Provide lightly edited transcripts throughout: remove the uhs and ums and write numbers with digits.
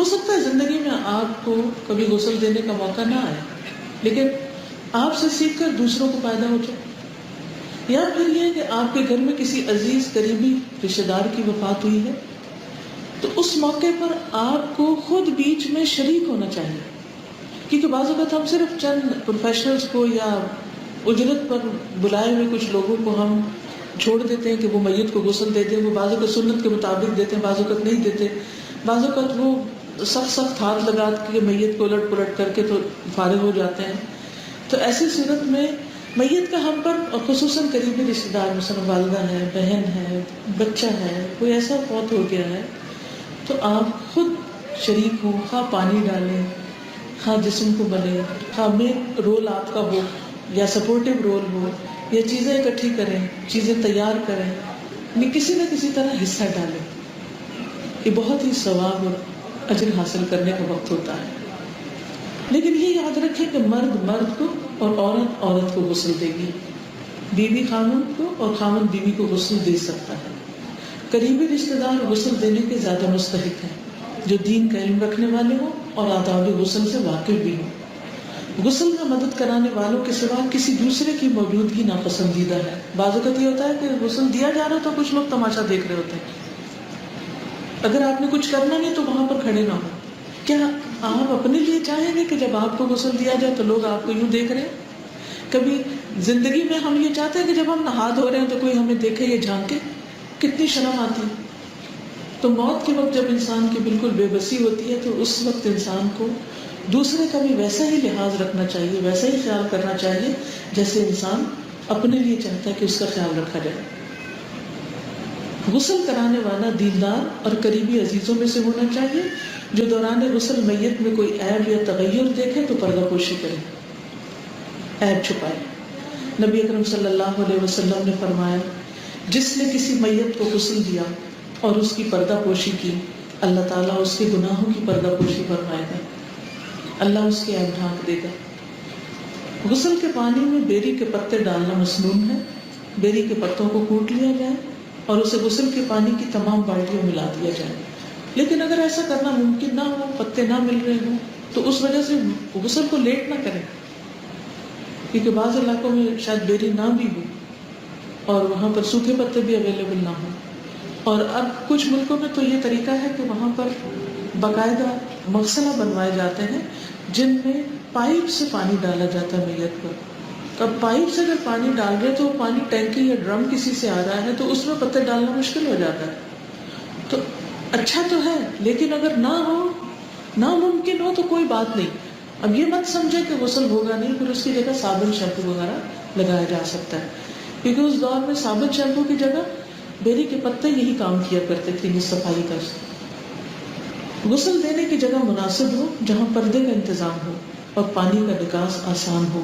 ہو سکتا ہے زندگی میں آپ کو کبھی غسل دینے کا موقع نہ آئے، لیکن آپ سے سیکھ کر دوسروں کو فائدہ ہو جائے. یا پھر یہ کہ آپ کے گھر میں کسی عزیز قریبی رشتے دار کی وفات ہوئی ہے، تو اس موقع پر آپ کو خود بیچ میں شریک ہونا چاہیے. کیونکہ بعض اوقات ہم صرف چند پروفیشنلز کو یا اجرت پر بلائے ہوئے کچھ لوگوں کو ہم چھوڑ دیتے ہیں کہ وہ میت کو غسل دیتے ہیں. وہ بعض اوقات سنت کے مطابق دیتے ہیں، بعض اوقات نہیں دیتے. بعض اوقات وہ سخت ہاتھ لگا کے میت کو الٹ پلٹ کر کے تو فارغ ہو جاتے ہیں. تو ایسی صورت میں میت کا ہم پر، اور خصوصاً قریبی رشتے دار، مثلا والدہ ہے، بہن ہے، بچہ ہے، کوئی ایسا فوت ہو گیا ہے، تو آپ خود شریک ہوں. خواہ پانی ڈالیں، خواہ جسم کو ملیں، خواہ مین رول آپ کا ہو یا سپورٹو رول ہو، یا چیزیں اکٹھی کریں، چیزیں تیار کریں، یعنی کسی نہ کسی طرح حصہ ڈالیں. یہ بہت ہی ثواب اور اجر حاصل کرنے کا وقت ہوتا ہے. لیکن یہ یاد رکھیں کہ مرد مرد کو اور عورت عورت کو غسل دے گی. بیوی خامن کو اور خامن بیوی کو غسل دے سکتا ہے. قریبی رشتے دار غسل دینے کے زیادہ مستحق ہیں، جو دین کا علم رکھنے والے ہوں اور آداب غسل سے واقف بھی ہوں. غسل میں مدد کرانے والوں کے سوا کسی دوسرے کی موجودگی ناپسندیدہ ہے. بعض اوقات یہ ہوتا ہے کہ غسل دیا جا رہا ہے تو کچھ لوگ تماشا دیکھ رہے ہوتے ہیں. اگر آپ نے کچھ کرنا نہیں تو وہاں پر کھڑے نہ ہو. کیا آپ اپنے لیے چاہیں گے کہ جب آپ کو غسل دیا جائے تو لوگ آپ کو یوں دیکھ رہے ہیں؟ کبھی زندگی میں ہم یہ چاہتے ہیں کہ جب ہم نہا دھو رہے ہیں تو کوئی ہمیں دیکھے یا جھانکے؟ کتنی شرم آتی ہے. تو موت کے وقت جب انسان کی بالکل بے بسی ہوتی ہے تو اس وقت انسان کو دوسرے کا بھی ویسا ہی لحاظ رکھنا چاہیے، ویسا ہی خیال کرنا چاہیے جیسے انسان اپنے لیے چاہتا ہے کہ اس کا خیال رکھا جائے. غسل کرانے والا دیندار اور قریبی عزیزوں میں سے ہونا چاہیے، جو دوران غسل میت میں کوئی عیب یا تغیر دیکھے تو پردہ پوشی کرے، عیب چھپائے. نبی اکرم صلی اللہ علیہ وسلم نے فرمایا، جس نے کسی میت کو غسل دیا اور اس کی پردہ پوشی کی، اللہ تعالیٰ اس کے گناہوں کی پردہ پوشی فرمائے گا، اللہ اس کے عیب ڈھانک دے گا. غسل کے پانی میں بیری کے پتے ڈالنا مسنون ہے. بیری کے پتوں کو کوٹ لیا جائے اور اسے غسل کے پانی کی تمام بالٹیوں ملا دیا جائے. لیکن اگر ایسا کرنا ممکن نہ ہو، پتے نہ مل رہے ہوں، تو اس وجہ سے غسل کو لیٹ نہ کریں، کیونکہ بعض علاقوں میں شاید بیری نہ بھی ہو اور وہاں پر سوکھے پتے بھی اویلیبل نہ ہوں. اور اب کچھ ملکوں میں تو یہ طریقہ ہے کہ وہاں پر باقاعدہ مغسلہ بنوائے جاتے ہیں جن میں پائپ سے پانی ڈالا جاتا ہے میت پر. اب پائپ سے اگر پانی ڈال رہے تو وہ پانی ٹینکی یا ڈرم کسی سے آ رہا ہے تو اس میں پتے ڈالنا مشکل ہو جاتا ہے. تو اچھا تو ہے، لیکن اگر نہ ہو، ناممکن ہو تو کوئی بات نہیں. اب یہ مت سمجھے کہ غسل ہوگا نہیں، پھر اس کی جگہ صابن شیمپو وغیرہ لگایا جا سکتا ہے، کیونکہ اس دور میں صابن شیمپو کی جگہ بیری کے پتے یہی کام کیا کرتے تھے صفائی کا. غسل دینے کی جگہ مناسب ہو جہاں پردے کا انتظام ہو اور پانی کا نکاس آسان ہو.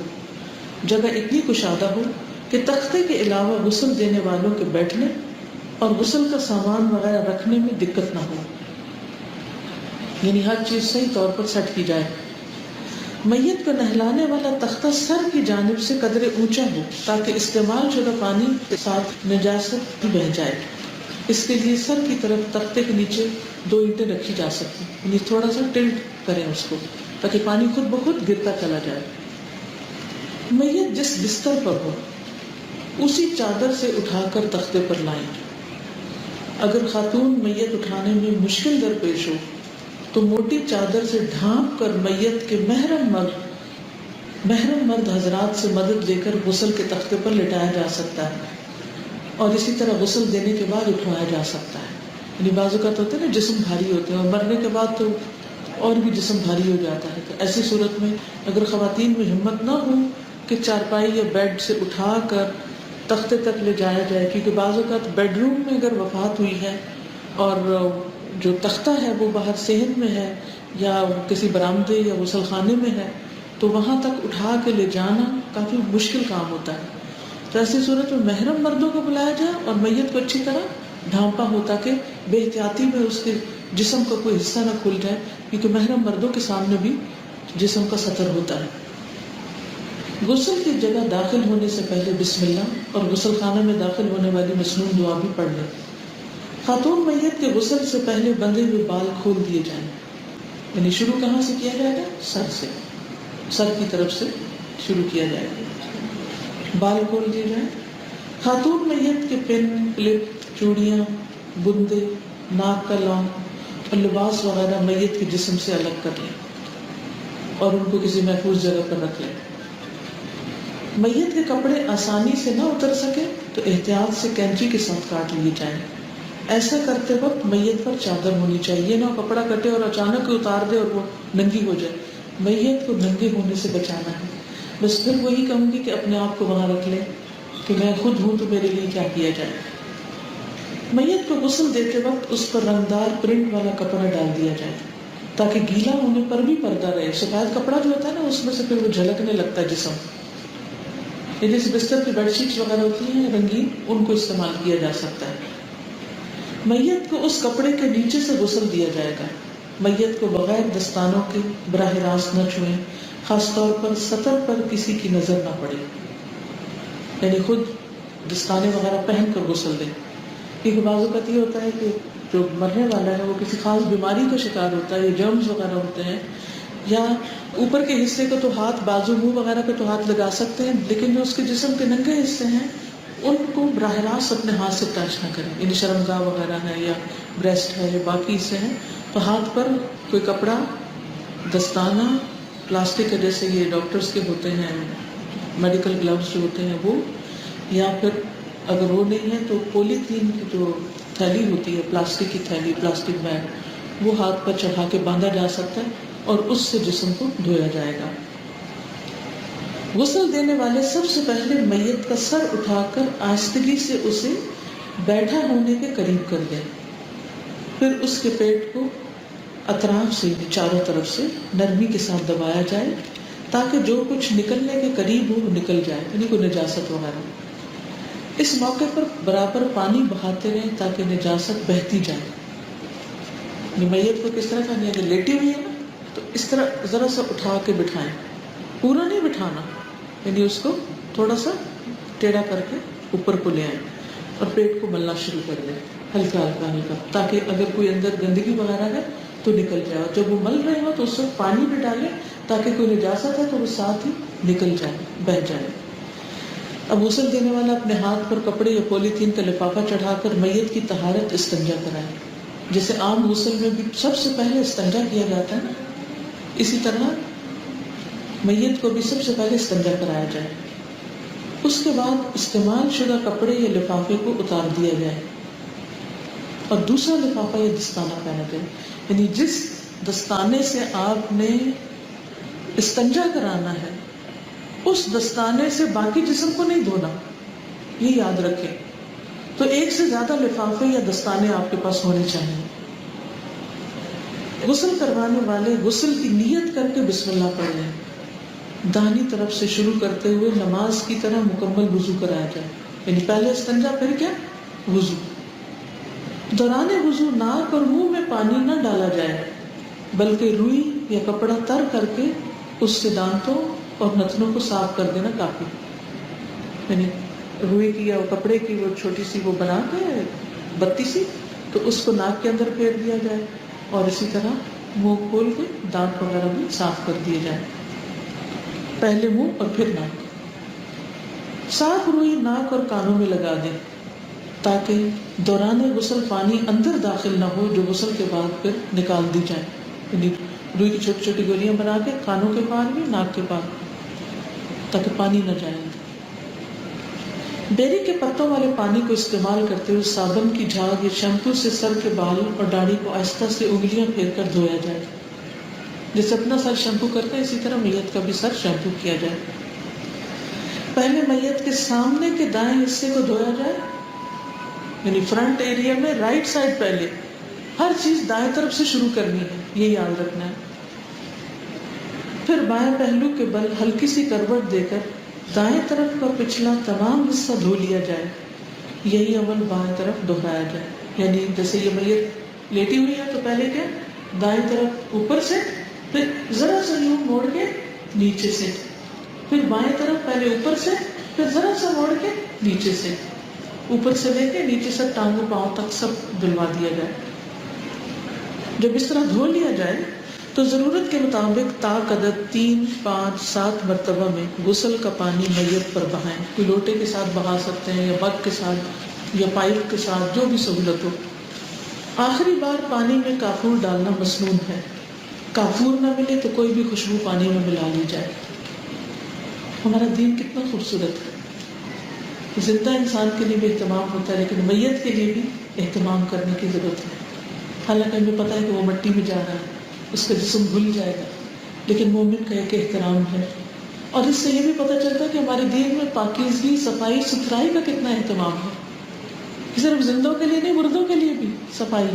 جگہ اتنی کشادہ ہو کہ تختے کے علاوہ غسل دینے والوں کے بیٹھنے اور غسل کا سامان وغیرہ رکھنے میں دقت نہ ہو، یعنی ہر چیز صحیح طور پر سیٹ کی جائے. میت کو نہلانے والا تختہ سر کی جانب سے قدرے اونچا ہو تاکہ استعمال شدہ پانی کے ساتھ نجاست بہہ جائے. اس کے لیے سر کی طرف تختے کے نیچے 2 اینٹیں رکھی جا سکتی، یعنی تھوڑا سا ٹلٹ کریں اس کو تاکہ پانی خود بخود گرتا چلا جائے. میت جس بستر پر ہو اسی چادر سے اٹھا کر تختے پر لائیں. اگر خاتون میت اٹھانے میں مشکل درپیش ہو تو موٹی چادر سے ڈھانپ کر میت کے محرم مرد حضرات سے مدد لے کر غسل کے تختے پر لٹایا جا سکتا ہے، اور اسی طرح غسل دینے کے بعد اٹھوایا جا سکتا ہے. یعنی بعض اوقات ہوتے ہیں نا جسم بھاری ہوتے ہیں اور مرنے کے بعد تو اور بھی جسم بھاری ہو جاتا ہے. تو ایسی صورت میں اگر خواتین میں ہمت نہ ہو کہ چارپائی یا بیڈ سے اٹھا کر تختے تک لے جایا جائے، کیونکہ بعض اوقات بیڈ روم میں اگر وفات ہوئی ہے اور جو تختہ ہے وہ باہر صحن میں ہے یا کسی برآمدے یا غسل خانے میں ہے تو وہاں تک اٹھا کے لے جانا کافی مشکل کام ہوتا ہے. تو ایسی صورت میں محرم مردوں کو بلایا جائے اور میت کو اچھی طرح ڈھانپا ہو تاکہ بے احتیاطی میں اس کے جسم کا کوئی حصہ نہ کھل جائے، کیونکہ محرم مردوں کے سامنے بھی جسم کا سطر ہوتا ہے. غسل کی جگہ داخل ہونے سے پہلے بسم اللہ اور غسل خانہ میں داخل ہونے والی مسنون دعا بھی پڑھ لیں. خاتون میت کے غسل سے پہلے بندھے ہوئے بال کھول دیے جائیں. یعنی شروع کہاں سے کیا جائے گا؟ سر سے، سر کی طرف سے شروع کیا جائے گا. بال کھول دیے جائیں. خاتون میت کے پن، کلپ، چوڑیاں، بندے، ناک کا لونگ اور لباس وغیرہ میت کے جسم سے الگ کر لیں اور ان کو کسی محفوظ جگہ پر رکھ لیں. میت کے کپڑے آسانی سے نہ اتر سکے تو احتیاط سے کینچی کے ساتھ کاٹ لیے جائیں. ایسا کرتے وقت میت پر چادر ہونی چاہیے، نہ کپڑا کٹے اور اچانک اتار دے اور وہ ننگی ہو جائے. میت کو ننگے ہونے سے بچانا ہے. بس پھر وہی کہوں گی کہ اپنے آپ کو وہاں رکھ لیں کہ میں خود ہوں تو میرے لیے کیا کیا جائے. میت کو غسل دیتے وقت اس پر رنگدار پرنٹ والا کپڑا ڈال دیا جائے تاکہ گیلا ہونے پر بھی پردہ رہے. سفید کپڑا جو ہوتا ہے نا اس میں سے پھر وہ جھلکنے لگتا ہے جسم. یہ جیسے بستر کی بیڈ شیٹس وغیرہ ہوتی ہیں رنگین، ان کو استعمال کیا جا سکتا ہے. میت کو اس کپڑے کے نیچے سے غسل دیا جائے گا. میت کو بغیر دستانوں کے براہ راست نہ چھوئیں، خاص طور پر سطر پر کسی کی نظر نہ پڑے. یعنی خود دستانے وغیرہ پہن کر غسل دیں. کیونکہ بعض اوقات یہ ہوتا ہے کہ جو مرنے والا ہے وہ کسی خاص بیماری کا شکار ہوتا ہے، یا جرمز وغیرہ ہوتے ہیں، یا اوپر کے حصے کو تو ہاتھ، بازو، منہ وغیرہ پہ تو ہاتھ لگا سکتے ہیں، لیکن جو اس کے جسم کے ننگے حصے ہیں ان کو براہ راست اپنے ہاتھ سے ٹچ نہ کریں. یعنی شرمگاہ وغیرہ ہے یا بریسٹ ہے یا باقی حصے ہیں تو ہاتھ پر کوئی کپڑا، دستانہ، پلاسٹک کے جیسے یہ ڈاکٹرز کے ہوتے ہیں میڈیکل گلوز جو ہوتے ہیں وہ، یا پھر اگر وہ نہیں ہے تو پولیتھین کی جو تھیلی ہوتی ہے، پلاسٹک کی تھیلی، پلاسٹک بیگ، وہ ہاتھ پر چڑھا کے باندھا جا سکتا ہے اور اس سے جسم کو دھویا جائے گا. غسل دینے والے سب سے پہلے میت کا سر اٹھا کر آہستگی سے اسے بیٹھا ہونے کے قریب کر دیں. پھر اس کے پیٹ کو اطراف سے، چاروں طرف سے نرمی کے ساتھ دبایا جائے تاکہ جو کچھ نکلنے کے قریب ہو وہ نکل جائے، یعنی کوئی نجاست وغیرہ. اس موقع پر برابر پانی بہاتے رہیں تاکہ نجاست بہتی جائے. میت کو کس طرح کرنی ہے؟ اگر لیٹی ہوئی ہے نا تو اس طرح ذرا سا اٹھا کے بٹھائیں، پورا نہیں بٹھانا، یعنی اس کو تھوڑا سا ٹیڑھا کر کے اوپر کو لے آئیں اور پیٹ کو ملنا شروع کر دیں ہلکا ہلکا ہلکا، تاکہ اگر کوئی اندر گندگی وغیرہ ہے تو نکل جائے. اور جب وہ مل رہے ہو تو اس وقت پانی بھی ڈالیں تاکہ کوئی نجاست ہے تو وہ ساتھ ہی نکل جائے، بہہ جائے. اب غسل دینے والا اپنے ہاتھ پر کپڑے یا پولیتھین کا لفافہ چڑھا کر میت کی طہارت استنجا کرائے. جیسے عام غسل میں بھی سب سے پہلے استنجا کیا جاتا ہے نا، اسی طرح میت کو بھی سب سے پہلے استنجا کرایا جائے. اس کے بعد استعمال شدہ کپڑے یا لفافے کو اتار دیا جائے اور دوسرا لفافہ یا دستانہ پہنا جائے. یعنی جس دستانے سے آپ نے استنجا کرانا ہے اس دستانے سے باقی جسم کو نہیں دھونا، یہ یاد رکھیں. تو ایک سے زیادہ لفافے یا دستانے آپ کے پاس ہونے چاہیے. غسل کروانے والے غسل کی نیت کر کے بسم اللہ پڑھ لیں. داہنی طرف سے شروع کرتے ہوئے نماز کی طرح مکمل وضو کرایا جائے. یعنی پہلے استنجا پھر کیا؟ وضو. دوران وضو ناک اور منہ میں پانی نہ ڈالا جائے بلکہ روئی یا کپڑا تر کر کے اس سے دانتوں اور نتنوں کو صاف کر دینا کافی. یعنی روئی کی یا کپڑے کی وہ چھوٹی سی وہ بنا کے بتی سی تو اس کو ناک کے اندر پھیر دیا جائے اور اسی طرح منہ کھول کے دانت وغیرہ بھی صاف کر دیے جائیں. پہلے منہ اور پھر ناک. صاف روئی ناک اور کانوں میں لگا دیں تاکہ دوران غسل پانی اندر داخل نہ ہو جو غسل کے بعد پھر نکال دی جائے. یعنی روئی کی چھوٹی چھوٹی گولیاں بنا کے کانوں کے پار بھی، ناک کے پار، تاکہ پانی نہ جائے. بیری کے پتوں والے پانی کو استعمال کرتے ہوئے صابن کی جھاگ یا شیمپو سے سر کے بال اور داڑھی کو آہستہ سے انگلیاں پھیر کر دھویا جائے. جیسے اپنا سر شیمپو کرتے ہیں اسی طرح میت کا بھی سر شیمپو کیا جائے. پہلے میت کے سامنے کے دائیں حصے کو دھویا جائے، یعنی فرنٹ ایریا میں رائٹ سائڈ. پہلے ہر چیز دائیں طرف سے شروع کرنی ہے، یہ یاد رکھنا ہے. پھر بائیں پہلو کے بل ہلکی سی کروٹ دے کر دائیں طرف کا پچھلا تمام حصہ دھو لیا جائے. یہی عمل بائیں طرف دہرایا جائے. یعنی جیسے یہ میت لیٹی ہوئی ہے تو پہلے کیا؟ دائیں طرف اوپر سے، پھر ذرا سا یوں موڑ کے نیچے سے، پھر بائیں طرف پہلے اوپر سے، پھر ذرا سا موڑ کے نیچے سے، اوپر سے لے کے نیچے سے ٹانگوں پاؤں تک سب دلوا دیا جائے. جب اس طرح دھو لیا جائے تو ضرورت کے مطابق تاقدر 3، 5، 7 مرتبہ میں غسل کا پانی میت پر بہائیں. کوئی لوٹے کے ساتھ بہا سکتے ہیں یا مگ کے ساتھ یا پائپ کے ساتھ، جو بھی سہولت ہو. آخری بار پانی میں کافور ڈالنا مسنون ہے. کافور نہ ملے تو کوئی بھی خوشبو پانی میں ملا لی جائے. ہمارا دین کتنا خوبصورت ہے. زندہ انسان کے لیے بھی اہتمام ہوتا ہے، لیکن میت کے لیے بھی اہتمام کرنے کی ضرورت ہے. حالانکہ ہمیں پتہ ہے کہ وہ مٹی میں جا رہا ہے، اس کا جسم گل جائے گا، لیکن مومن کا ایک احترام ہے. اور اس سے یہ بھی پتہ چلتا ہے کہ ہمارے دین میں پاکیزگی، صفائی ستھرائی کا کتنا اہتمام ہے. صرف زندوں کے لیے نہیں، مردوں کے لیے بھی صفائی.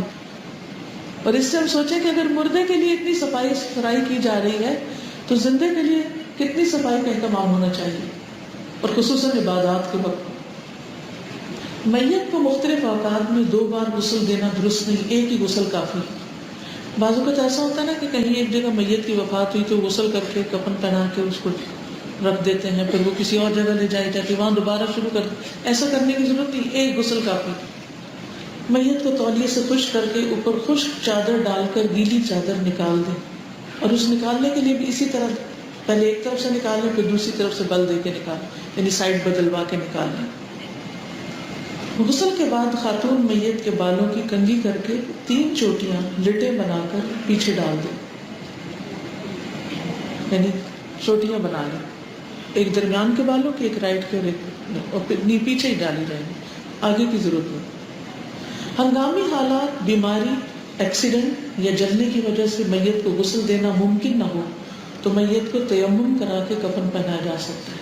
اور اس سے ہم سوچیں کہ اگر مردے کے لیے اتنی صفائی ستھرائی کی جا رہی ہے تو زندے کے لیے کتنی صفائی کا اہتمام ہونا چاہیے، اور خصوصاً عبادات کے وقت. میت کو مختلف اوقات میں 2 بار غسل دینا درست نہیں، ایک ہی غسل کافی. بعض اوقات ایسا ہوتا ہے نا کہ کہیں ایک جگہ میت کی وفات ہوئی تو غسل کر کے کفن پہنا کے اس کو رکھ دیتے ہیں، پھر وہ کسی اور جگہ لے جائے جاتی وہاں دوبارہ شروع کر. ایسا کرنے کی ضرورت نہیں، ایک غسل کافی. میت کو تولیے سے خشک کر کے اوپر خشک چادر ڈال کر گیلی چادر نکال دیں، اور اس نکالنے کے لیے بھی اسی طرح پہلے ایک طرف سے نکالیں پھر دوسری طرف سے بل دے کے نکالیں، یعنی سائڈ بدلوا کے نکالیں. غسل کے بعد خاتون میت کے بالوں کی کنگھی کر کے 3 چوٹیاں لٹے بنا کر پیچھے ڈال دیں، یعنی چوٹیاں بنا لیں، ایک درمیان کے بالوں کی، ایک رائٹ کے اور پھر پیچھے ہی ڈالی جائیں گی، آگے کی ضرورت نہیں. ہنگامی حالات، بیماری، ایکسیڈنٹ یا جلنے کی وجہ سے میت کو غسل دینا ممکن نہ ہو تو میت کو تیمم کرا کے کفن پہنایا جا سکتا ہے.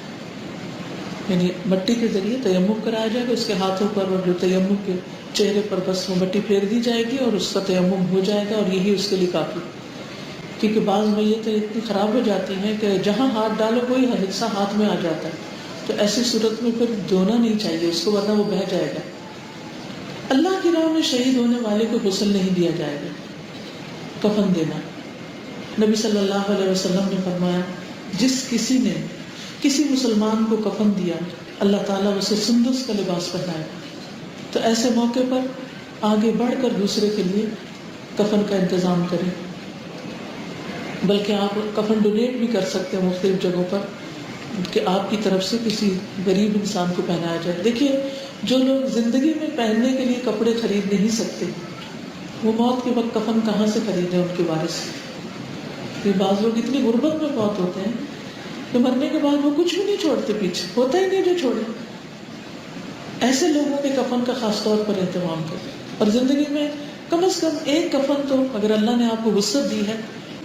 یعنی مٹی کے ذریعے تیمم کرایا جائے گا، اس کے ہاتھوں پر اور جو تیمم کے چہرے پر بس وہ مٹی پھیر دی جائے گی اور اس کا تیمم ہو جائے گا، اور یہی اس کے لیے کافی. کیونکہ بعض میتیں اتنی خراب ہو جاتی ہیں کہ جہاں ہاتھ ڈالو کوئی حصہ ہاتھ میں آ جاتا ہے، تو ایسی صورت میں پھر دھونا نہیں چاہیے اس کو، ورنہ وہ بہہ جائے گا. اللہ کی راہ میں شہید ہونے والے کو غسل نہیں دیا جائے گا. کفن دینا، نبی صلی اللہ علیہ وسلم نے فرمایا جس کسی نے کسی مسلمان کو کفن دیا اللہ تعالیٰ اسے سندس کا لباس پہنائے. تو ایسے موقع پر آگے بڑھ کر دوسرے کے لیے کفن کا انتظام کریں. بلکہ آپ کفن ڈونیٹ بھی کر سکتے ہیں مختلف جگہوں پر کہ آپ کی طرف سے کسی غریب انسان کو پہنایا جائے. دیکھیے جو لوگ زندگی میں پہننے کے لیے کپڑے خرید نہیں سکتے وہ موت کے وقت کفن کہاں سے خریدیں ان کے وارث. یہ بعض لوگ اتنی غربت میں فوت ہوتے ہیں کہ مرنے کے بعد وہ کچھ بھی نہیں چھوڑتے، پیچھے ہوتا ہی نہیں جو چھوڑے. ایسے لوگوں کے کفن کا خاص طور پر اہتمام کریں، اور زندگی میں کم از کم ایک کفن تو اگر اللہ نے آپ کو وسعت دی ہے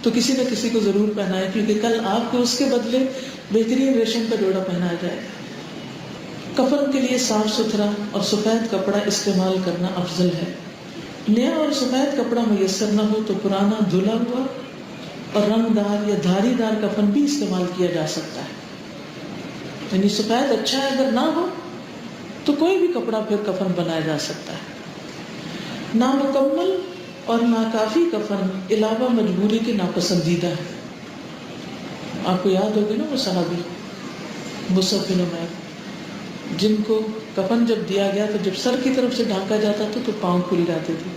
تو کسی نہ کسی کو ضرور پہنائے، کیونکہ کل آپ کو اس کے بدلے بہترین ریشم کا جوڑا پہنایا جائے. کفن کے لیے صاف ستھرا اور سفید کپڑا استعمال کرنا افضل ہے. نیا اور سفید کپڑا میسر نہ ہو تو پرانا دھلا ہوا اور رنگ دار یا دھاری دار کفن بھی استعمال کیا جا سکتا ہے. یعنی سفید اچھا ہے، اگر نہ ہو تو کوئی بھی کپڑا پھر کفن بنایا جا سکتا ہے. نامکمل اور ناکافی کفن علاوہ مجبوری کے ناپسندیدہ ہے. آپ کو یاد ہوگی نا وہ صحابی مصعب بن عمیر جن کو کفن جب دیا گیا تو جب سر کی طرف سے ڈھانکا جاتا تھا تو پاؤں کھل جاتے تھے،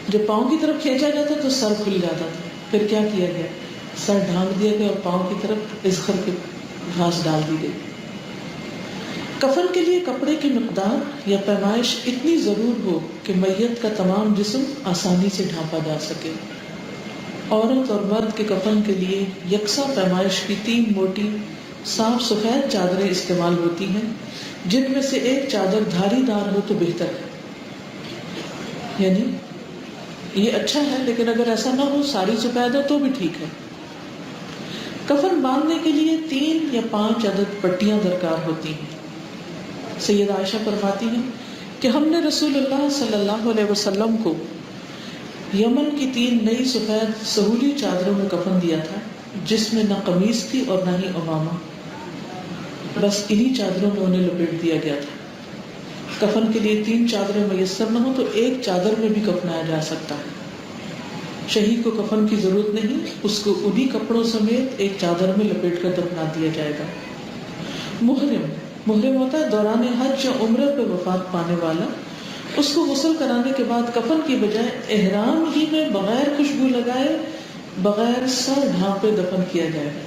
جب پاؤں کی طرف کھینچا جاتا تو سر کھل جاتا تھا. پھر کیا کیا گیا؟ سر ڈھانک دیا گیا اور پاؤں کی طرف ازخر کے گھاس ڈال دی گئی. کفن کے لیے کپڑے کی مقدار یا پیمائش اتنی ضرور ہو کہ میت کا تمام جسم آسانی سے ڈھانپا جا سکے. عورت اور مرد کے کفن کے لیے یکساں پیمائش کی 3 موٹی صاف سفید چادریں استعمال ہوتی ہیں، جن میں سے ایک چادر دھاری دار ہو تو بہتر ہے. یعنی یہ اچھا ہے، لیکن اگر ایسا نہ ہو ساری سفید ہو تو بھی ٹھیک ہے. کفن باندھنے کے لیے 3 یا 5 عدد پٹیاں درکار ہوتی ہیں. سید عائشہ فرماتی ہیں کہ ہم نے رسول اللہ صلی اللہ علیہ وسلم کو یمن کی 3 نئی سفید سہولی چادروں میں کفن دیا تھا، جس میں نہ قمیص تھی اور نہ ہی عمامہ، بس انہی چادروں میں انہیں لپیٹ دیا گیا تھا. کفن کے لیے 3 چادریں میسر نہ ہو تو ایک چادر میں بھی کفنایا جا سکتا ہے. شہید کو کفن کی ضرورت نہیں، اس کو انہی کپڑوں سمیت ایک چادر میں لپیٹ کر دفنا دیا جائے گا. محرم ہوتا ہے دوران حج یا عمرہ پہ وفات پانے والا. اس کو غسل کرانے کے بعد کفن کی بجائے احرام ہی میں بغیر خوشبو لگائے بغیر سر ڈھانپے دفن کیا جائے گا،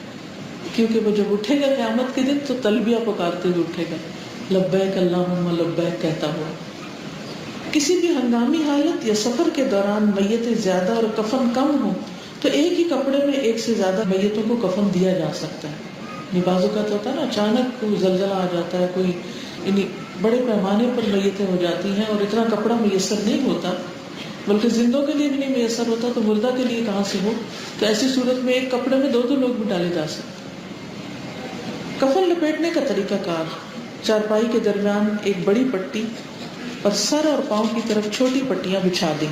کیونکہ وہ جب اٹھے گا قیامت کے دن تو تلبیہ پکارتے ہوئے اٹھے گا، لبیک اللہم لبیک کہتا ہوا۔ کسی بھی ہنگامی حالت یا سفر کے دوران میتیں زیادہ اور کفن کم ہو تو ایک ہی کپڑے میں ایک سے زیادہ میتوں کو کفن دیا جا سکتا ہے۔ بعض اوقات ہوتا ہے نا، اچانک کوئی زلزلہ آ جاتا ہے، کوئی یعنی بڑے پیمانے پر میتیں ہو جاتی ہیں اور اتنا کپڑا میسر نہیں ہوتا، بلکہ زندوں کے لیے بھی نہیں میسر ہوتا تو مردہ کے لیے کہاں سے ہو، تو ایسی صورت میں ایک کپڑے میں دو لوگ بھی ڈالے جا سکتے۔ کفن لپیٹنے کا طریقہ کار: چارپائی کے درمیان ایک بڑی پٹی اور سر اور پاؤں کی طرف چھوٹی پٹیاں بچھا دیں۔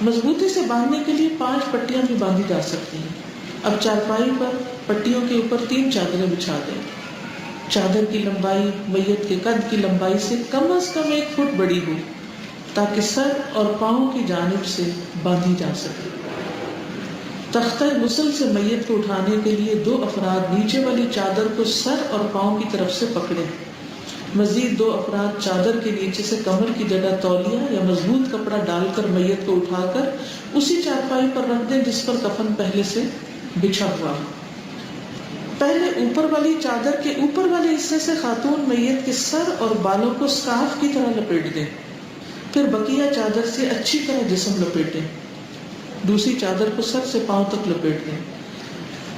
مضبوطی سے باندھنے کے لیے 5 پٹیاں بھی باندھی جا سکتی ہیں۔ اب چارپائی پر پٹیوں کے اوپر 3 چادریں بچھا دیں۔ چادر کی لمبائی میت کے قد کی لمبائی سے کم از کم 1 فٹ بڑی ہو تاکہ سر اور پاؤں کی جانب سے باندھی جا سکے۔ تختہ غسل سے میت کو اٹھانے کے لیے 2 افراد نیچے والی چادر کو سر اور پاؤں کی طرف سے پکڑیں۔ مزید 2 افراد چادر کے نیچے سے کمر کی جگہ تولیہ یا مضبوط کپڑا ڈال کر میت کو اٹھا کر اسی چارپائی پر رکھ دیں جس پر کفن پہلے سے بچھا ہوا ہے۔ پہلے اوپر والی چادر کے اوپر والے حصے سے خاتون میت کے سر اور بالوں کو سکارف کی طرح لپیٹ دیں، پھر بقیہ چادر سے اچھی طرح جسم لپیٹیں۔ دوسری چادر کو سر سے پاؤں تک لپیٹ دیں۔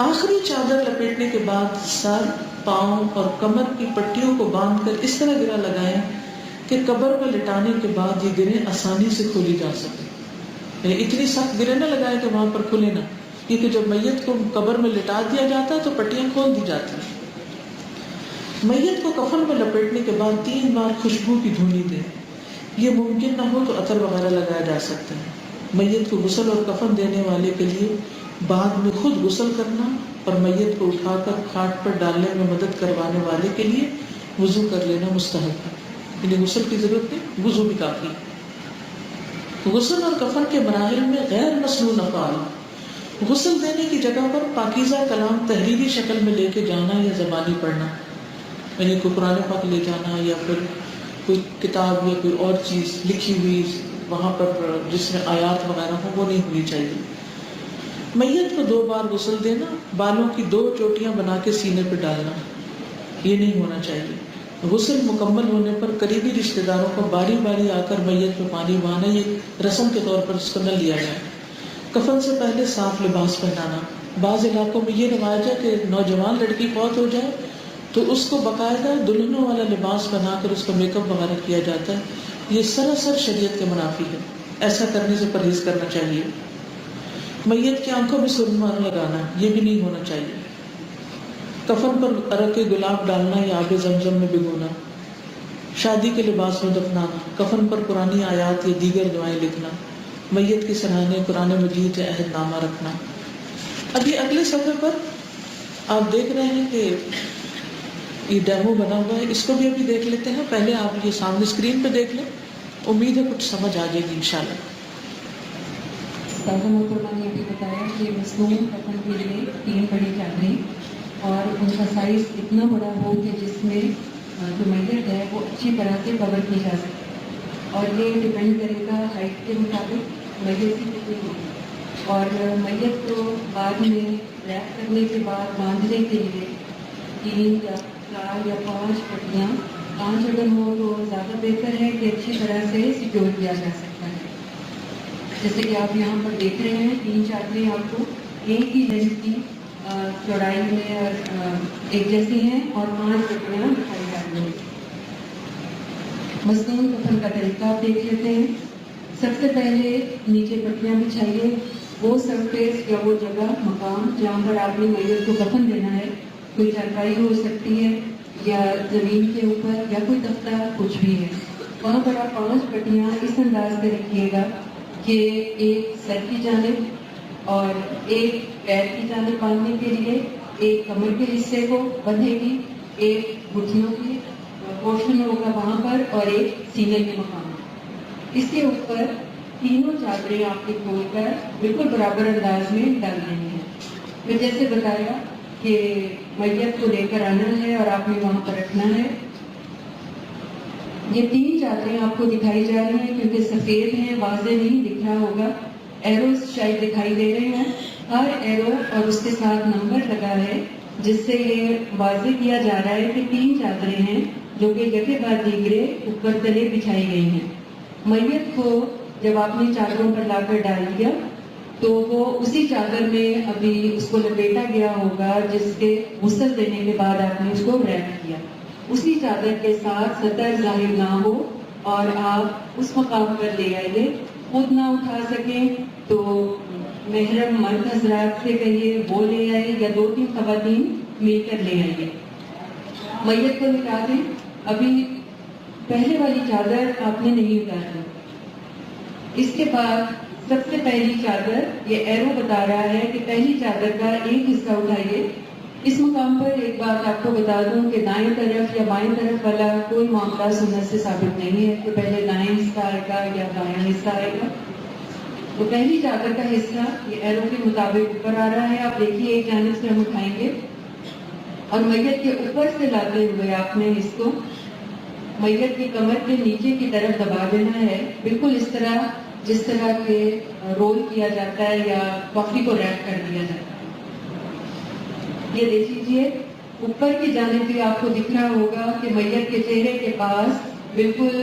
آخری چادر لپیٹنے کے بعد سر، پاؤں اور کمر کی پٹیوں کو باندھ کر اس طرح گرہ لگائیں کہ قبر میں لٹانے کے بعد یہ گرہیں آسانی سے کھولی جا سکے۔ یعنی اتنی سخت گرہ نہ لگائیں کہ وہاں پر کھلے نہ، کیونکہ جب میت کو قبر میں لٹا دیا جاتا ہے تو پٹیاں کھول دی جاتی ہیں۔ میت کو کفن میں لپیٹنے کے بعد 3 بار خوشبو کی دھونی دیں۔ یہ ممکن نہ ہو تو عطر وغیرہ لگایا جا سکتا ہے۔ میت کو غسل اور کفن دینے والے کے لیے بعد میں خود غسل کرنا اور میت کو اٹھا کر کھاٹ پر ڈالنے میں مدد کروانے والے کے لیے وضو کر لینا مستحب ہے، یعنی غسل کی ضرورت نہیں، وضو بھی کافی ہے۔ غسل اور کفن کے مراحل میں غیر مسنون افعال: غسل دینے کی جگہ پر پاکیزہ کلام تحریری شکل میں لے کے جانا یا زبانی پڑھنا، یعنی کوئی قرآن پاک لے جانا یا پھر کوئی کتاب یا کوئی اور چیز لکھی ہوئی وہاں پر جس میں آیات وغیرہ ہو، وہ نہیں ہونی چاہیے۔ میت کو 2 بار غسل دینا، بالوں کی 2 چوٹیاں بنا کے سینے پہ ڈالنا، یہ نہیں ہونا چاہیے۔ غسل مکمل ہونے پر قریبی رشتہ داروں کو باری باری آ کر میت پہ پانی بہانا، یہ رسم کے طور پر اس کو نہ لیا جائے۔ کفن سے پہلے صاف لباس پہنانا: بعض علاقوں میں یہ رواج ہے کہ نوجوان لڑکی فوت ہو جائے تو اس کو باقاعدہ دلہنوں والا لباس بنا کر اس کو میک اپ وغیرہ کیا جاتا ہے، یہ سراسر شریعت کے منافی ہے، ایسا کرنے سے پرہیز کرنا چاہیے۔ میت کی آنکھوں میں سرما لگانا، یہ بھی نہیں ہونا چاہیے۔ کفن پر عرق گلاب ڈالنا یا آب زمزم میں بھگونا۔ شادی کے لباس میں دفنانا، کفن پر قرآنی آیات یا دیگر دعائیں لکھنا، میت کے سرانے قرآن مجید یا عہد نامہ رکھنا۔ اب یہ اگلے صفحے پر آپ دیکھ رہے ہیں کہ یہ ڈیمو بنا ہوا ہے، اس کو بھی ابھی دیکھ لیتے ہیں۔ پہلے آپ یہ سامنے اسکرین پہ دیکھ لیں، امید ہے کچھ سمجھ آ جائے گی انشاءاللہ۔ محترمہ نے بھی بتایا کہ مصنون کفن کے لیے 3 بڑی چادریں اور ان کا سائز اتنا بڑا ہو کہ جس میں جو میت ہے وہ اچھی طرح سے کور کی جا سکے، اور یہ ڈپینڈ کرے گا ہائٹ کے مطابق میت کی کتنی ہوگی، اور میت کو بعد میں ریپ کرنے کے بعد باندھنے کے لیے 3 یا 4 یا 5 پٹیاں، 5 اگر ہو تو زیادہ بہتر ہے کہ اچھی طرح سے سیکیور کیا جا سکتا ہے۔ جیسے کہ آپ یہاں پر دیکھ رہے ہیں 3 چادریں آپ کو ایک ہی لینتھ کی چوڑائی میں ایک جیسی ہیں اور 5 پٹیاں دکھائی جا رہی ہیں۔ مصنون کفن کا طریقہ آپ دیکھ لیتے ہیں۔ سب سے پہلے نیچے پٹیاں بچھائیے، وہ سرفیس یا وہ جگہ مقام جہاں پر آپ نے میت کو کفن دینا ہے، کوئی چارپائی ہو سکتی ہے یا زمین کے اوپر یا کوئی تختہ، کچھ بھی ہے، وہاں پر آپ 5 پٹیاں اس انداز سے رکھیے گا کہ ایک سر کی جانب اور ایک پیر کی جانب باندھنے کے لیے، ایک کمر کے حصے کو بندھے گی، ایک گھٹنوں کی پورشن ہوگا وہاں پر، اور ایک سینے کے مقام۔ اس کے اوپر تینوں چادریں آپ کے کھول کر بالکل برابر انداز میں ڈال دینی ہیں۔ پھر جیسے بتایا کہ میت کو لے کر آنا ہے اور آپ نے وہاں پر رکھنا ہے۔ یہ 3 چادریں آپ کو دکھائی جا رہی ہیں کیونکہ سفید ہیں، واضح نہیں دکھ رہا ہوگا، ایروز شاید دکھائی دے رہے ہیں۔ ہر ایرو اور اس کے ساتھ نمبر لگا ہے، جس سے یہ واضح کیا جا رہا ہے کہ 3 چادریں ہیں جو کہ یکے بعد دیگرے اوپر تلے بچھائی گئی ہیں۔ میت کو جب آپ نے چادروں پر لا کر ڈال دیا تو وہ اسی چادر میں ابھی اس کو لپیٹا گیا ہوگا جس کے غسل دینے کے بعد آپ نے اس کو ریپ کیا۔ اسی چادر کے ساتھ سطر ظاہر نہ ہو اور آپ اس مقام پر لے آئیے، خود نہ اٹھا سکیں تو محرم مرد حضرات سے کہیے وہ لے آئے یا 2-3 خواتین مل کر لے آئیے۔ میت کو لٹا دیں۔ ابھی پہلے والی چادر آپ نے نہیں اتاری۔ اس کے بعد سب سے پہلی چادر، یہ ایرو بتا رہا ہے کہ پہلی چادر کا ایک حصہ اٹھائیے۔ اس مقام پر ایک بات آپ کو بتا دوں کہ دائیں طرف یا بائیں طرف والا کوئی معاملہ سنت سے ثابت نہیں ہے کہ پہلے دائیں حصہ آئے گا یا بائیں حصہ آئے گا۔ تو پہلی چادر کا حصہ یہ ایرو کے مطابق اوپر آ رہا ہے، آپ دیکھیے ایک جانب سے ہم اٹھائیں گے اور میت کے اوپر سے لاتے ہوئے آپ نے اس کو میت کی کمر کے نیچے کی طرف دبا دینا ہے، بالکل اس طرح جس طرح کے رول کیا جاتا ہے یا کافی کو ریپ کر دیا جاتا ہے۔ یہ دیکھ لیجیے اوپر کی جانب بھی آپ کو دکھ رہا ہوگا کہ میت کے چہرے کے پاس بالکل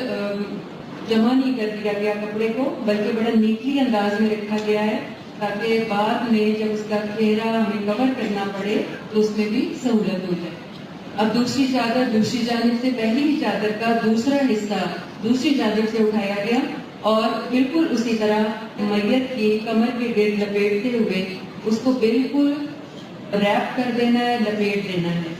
جمع نہیں کر دیا گیا کپڑے کو، بلکہ بڑا نیٹلی انداز میں رکھا گیا ہے تاکہ بعد میں جب اس کا چہرہ ہمیں کور کرنا پڑے تو اس میں بھی سہولت ہو جائے۔ اب دوسری چادر دوسری جانب سے پہلی چادر کا دوسرا حصہ دوسری جانب سے اٹھایا گیا اور بالکل اسی طرح میت کی کمر کے گرد لپیٹتے ہوئے اس کو بالکل ریپ کر دینا ہے، لپیٹ دینا ہے۔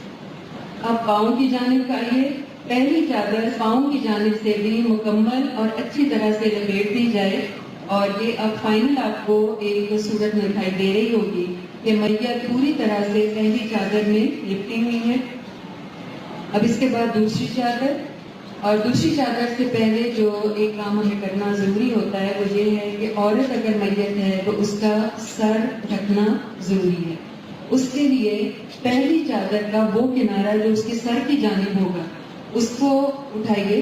اب پاؤں کی جانب کا آئیے، پہلی چادر پاؤں کی جانب سے بھی مکمل اور اچھی طرح سے لپیٹ دی جائے اور یہ اب فائنل آپ کو ایک صورت میں دکھائی دے رہی ہوگی کہ میت پوری طرح سے پہلی چادر میں لپٹی ہوئی ہے۔ اب اس کے بعد دوسری چادر، اور دوسری چادر سے پہلے جو ایک کام ہمیں کرنا ضروری ہوتا ہے وہ یہ ہے کہ عورت اگر میت ہے تو اس کا سر ڈھکنا ضروری ہے۔ اس کے لیے پہلی چادر کا وہ کنارہ جو اس کے سر کی جانب ہوگا اس کو اٹھائیے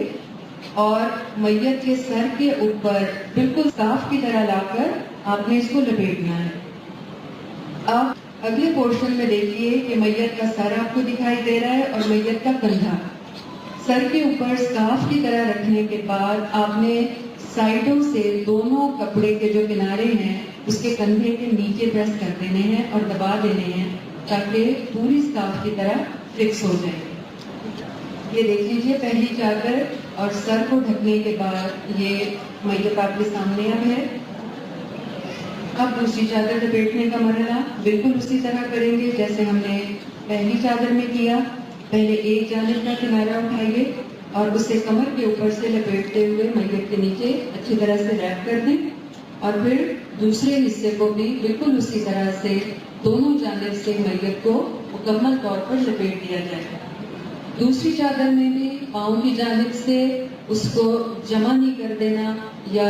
اور میت کے سر کے اوپر بالکل صاف کی طرح لا کر آپ نے اس کو لپیٹنا ہے۔ اب اگلے پورشن میں دیکھیے کہ میت کا سر آپ کو دکھائی دے رہا ہے اور میت کا کندھا۔ سر کے اوپر صاف کی طرح رکھنے کے بعد آپ نے سائڈوں سے دونوں کپڑے کے جو کنارے ہیں اس کے کندھے کے نیچے پریس کر دینے ہیں اور دبا دینے ہیں تاکہ پوری صاف کی طرح فکس ہو جائے۔ یہ دیکھ لیجیے پہلی چادر اور سر کو ڈھکنے کے بعد یہ میت آپ کے سامنے اب ہے۔ اب دوسری چادر لپیٹنے کا مرحلہ بالکل اسی طرح کریں گے جیسے ہم نے پہلی چادر میں کیا۔ پہلے ایک جانب کا کنارہ اٹھائیے اور اسے کمر کے اوپر سے لپیٹتے ہوئے میت کے نیچے اچھی طرح سے ریپ کر دیں اور پھر دوسرے حصے کو بھی بالکل اسی طرح سے دونوں جانب سے میت کو مکمل طور پر لپیٹ دیا جائے گا۔ دوسری چادر میں بھی پاؤں کی جانب سے اس کو جمع نہیں کر دینا یا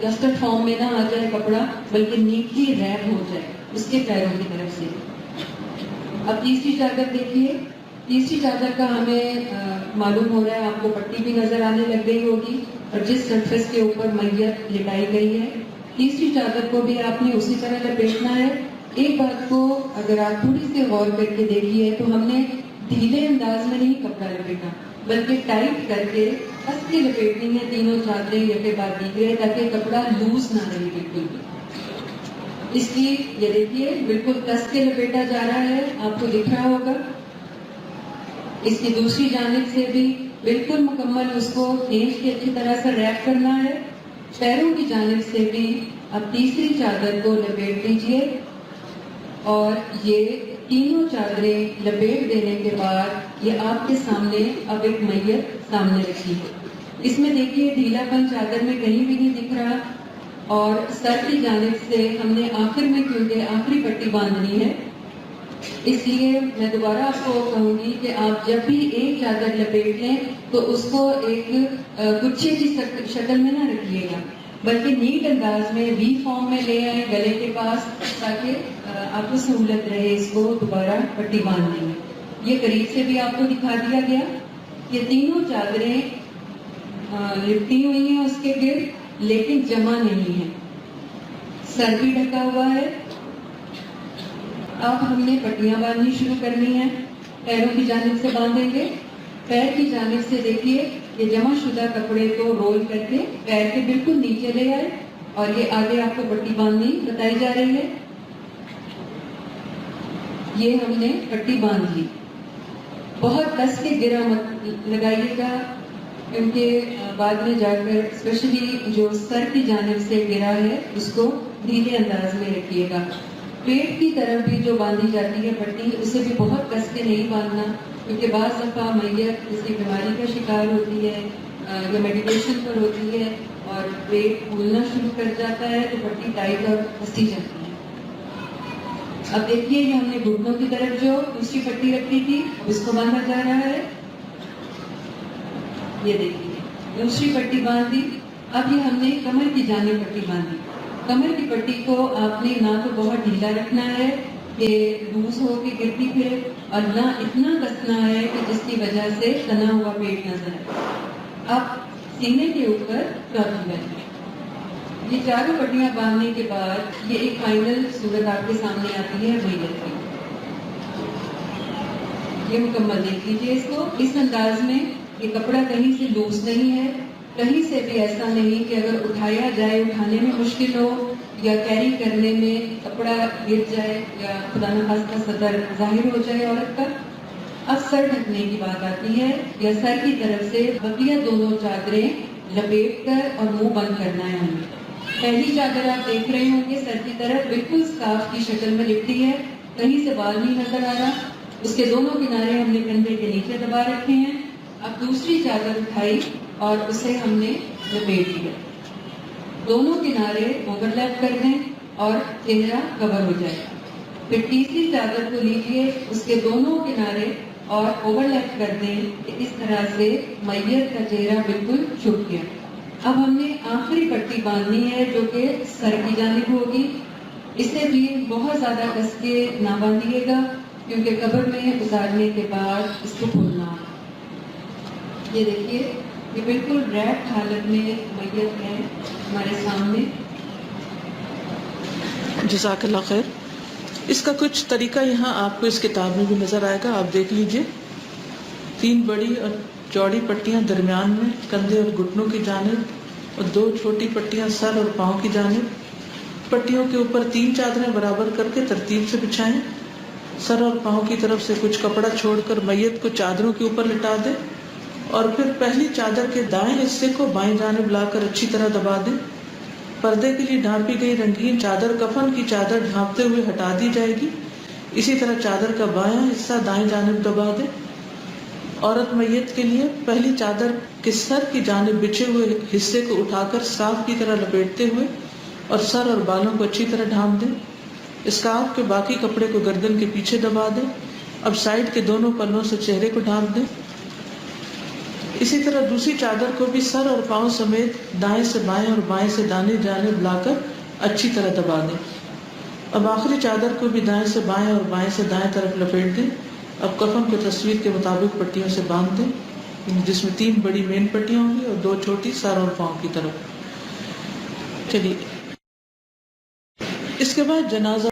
کسٹرڈ فارم میں نہ آ جائے کپڑا، بلکہ نیٹلی ریپ ہو جائے اس کے پیروں کی طرف سے۔ اب تیسری چادر دیکھیے، تیسری چادر کا ہمیں معلوم ہو رہا ہے، آپ کو پٹی بھی نظر آنے لگ گئی ہوگی اور جس سرفیس کے اوپر میت لٹائی گئی ہے تیسری چادر کو بھی آپ نے اسی طرح لپیٹنا ہے۔ ایک بات کو اگر آپ تھوڑی سی غور کر کے دیکھیے تو ہم نے ڈھیلے انداز میں نہیں کپڑا لپیٹا بلکہ ٹائٹ کر کے کس کے لپیٹنی ہے تینوں چادریں یکے بعد دیگرے تاکہ کپڑا لوز نہ رہے بالکل بھی۔ اس کی یہ دیکھیے بالکل کس کے لپیٹا جا رہا ہے، آپ کو دکھ رہا ہوگا۔ اس کی دوسری جانب سے بھی بالکل مکمل اس کو کھینچ کے اچھی طرح سے ریپ کرنا ہے۔ پیروں کی جانب سے بھی اب تیسری چادر کو لپیٹ دیجیے اور یہ تینوں چادریں لپیٹ دینے کے بعد یہ آپ کے سامنے اب ایک میت سامنے رکھی ہے۔ اس میں دیکھیے ڈھیلا پن چادر میں کہیں بھی نہیں دکھ رہا اور سر کی جانب سے ہم نے آخر میں کیونکہ آخری پٹی باندھنی ہے اس لیے میں دوبارہ آپ کو کہوں گی کہ آپ جب بھی ایک چادر لپیٹ لیں تو اس کو ایک گچھے کی شکل میں نہ رکھیے گا بلکہ نیٹ انداز میں وی فارم میں لے آئیں گلے کے پاس تاکہ آپ کو سہولت رہے اس کو دوبارہ پٹی باندھنے میں۔ یہ قریب سے بھی آپ کو دکھا دیا گیا، یہ تینوں چادریں لپٹی ہوئی ہیں اس کے گرد لیکن جمع نہیں ہیں، سر بھی ڈھکا ہوا ہے اب ہم نے پٹیاں باندھنی شروع کرنی ہیں. پیروں کی جانب سے باندھیں گے. پیر کی جانب سے دیکھیے یہ جمع شدہ کپڑے کو رول کر کے پیر کے بالکل نیچے لے آئے اور یہ آگے آپ کو پٹی باندھنی بتائی جا رہی ہے. یہ ہم نے پٹی باندھ لی. بہت کس کے گرا مت لگائیے گا کیونکہ بعد میں جا کر اسپیشلی جو سر کی جانب سے گرا ہے اس کو ڈھیلے انداز میں رکھیے گا. پیٹ کی طرف بھی جو باندھی جاتی ہے پٹی اسے بھی بہت کس کے نہیں باندھنا کیونکہ بعض دفعہ میت کسی بیماری کا شکار ہوتی ہے یا میڈیکیشن پر ہوتی ہے اور پیٹ پھولنا شروع کر جاتا ہے تو پٹی ٹائٹ اور پھنسی جاتی ہے. اب دیکھیے یہ ہم نے گھٹنوں کی طرف جو دوسری پٹی رکھی تھی اس کو باندھا جا رہا ہے. یہ دیکھیے دوسری پٹی باندھی. اب یہ ہم نے کمر کی جانب پٹی باندھی. کمر کی پٹی کو آپ نے نہ تو بہت ڈھیلا رکھنا ہے کہ لوز ہو کے گرتی پھرے اور نہ اتنا کسنا ہے کہ جس کی وجہ سے تنا ہوا پیٹ نظر آئے. اب سینے کے اوپر چوتھی پٹی. یہ چاروں پٹیاں باندھنے کے بعد یہ ایک فائنل صورت آپ کے سامنے آتی ہے میت کی. یہ مکمل دیکھ لیجیے اس کو. اس انداز میں یہ کپڑا کہیں سے لوز نہیں ہے, کہیں سے بھی ایسا نہیں کہ اگر اٹھایا جائے اٹھانے میں مشکل ہو یا کیری کرنے میں کپڑا گر جائے یا خدا نخواستہ صدر ظاہر ہو جائے عورت کا. اب سر ڈھکنے کی بات آتی ہے یا سر کی طرف سے بقیہ دونوں چادریں لپیٹ کر اور منہ بند کرنا ہے ہمیں. پہلی چادر آپ دیکھ رہے ہوں گے سر کی طرف بالکل اسکارف کی شکل میں لپٹی ہے, کہیں سے بال نہیں نظر آ رہا. اس کے دونوں کنارے ہم نے کندھے کے نیچے دبا رکھے ہیں. اب دوسری چادر اٹھائی اور اسے ہم نے لپیٹ دیا. دونوں کنارے اوور لیپ کر دیں اور چہرہ کور ہو جائے. پھر تیسری چادر کو لیجیے, اس کے دونوں کنارے اور اوور لیپ کر دیں کہ اس طرح سے میت کا چہرہ بالکل چھپ گیا. اب ہم نے آخری پٹی باندھنی ہے جو کہ سر کی جانب ہوگی. اسے بھی بہت زیادہ کس کے نہ باندھیے گا کیونکہ قبر میں اتارنے کے بعد اس کو کھولنا. یہ دیکھیے یہ بالکل ریپ حالت میں میت ہے ہمارے سامنے. جزاک اللہ خیر. اس کا کچھ طریقہ یہاں آپ کو اس کتاب میں بھی نظر آئے گا, آپ دیکھ لیجئے. 3 بڑی اور چوڑی پٹیاں درمیان میں کندھے اور گھٹنوں کی جانب اور 2 چھوٹی پٹیاں سر اور پاؤں کی جانب. پٹیوں کے اوپر 3 چادریں برابر کر کے ترتیب سے بچھائیں. سر اور پاؤں کی طرف سے کچھ کپڑا چھوڑ کر میت کو چادروں کے اوپر لٹا دیں اور پھر پہلی چادر کے دائیں حصے کو بائیں جانب لا کر اچھی طرح دبا دیں. پردے کے لیے ڈھانپی گئی رنگین چادر کفن کی چادر ڈھانپتے ہوئے ہٹا دی جائے گی. اسی طرح چادر کا بایاں حصہ دائیں جانب دبا دیں. عورت میت کے لیے پہلی چادر کے سر کی جانب بچھے ہوئے حصے کو اٹھا کر اسکارف کی طرح لپیٹتے ہوئے اور سر اور بالوں کو اچھی طرح ڈھانپ دیں. اسکارف کے باقی کپڑے کو گردن کے پیچھے دبا دیں. اب سائڈ کے دونوں پلوں سے چہرے کو ڈھانپ دیں. اسی طرح دوسری چادر کو بھی سر اور پاؤں سمیت دائیں سے بائیں اور بائیں سے دائیں جانب لا کر اچھی طرح دبا دیں. اب آخری چادر کو بھی دائیں سے بائیں اور بائیں سے دائیں طرف لپیٹ دیں. اب کفن کو تصویر کے مطابق پٹیوں سے باندھ دیں جس میں 3 بڑی مین پٹیاں ہوں گی اور 2 چھوٹی سر اور پاؤں کی طرف. چلیے اس کے بعد جنازہ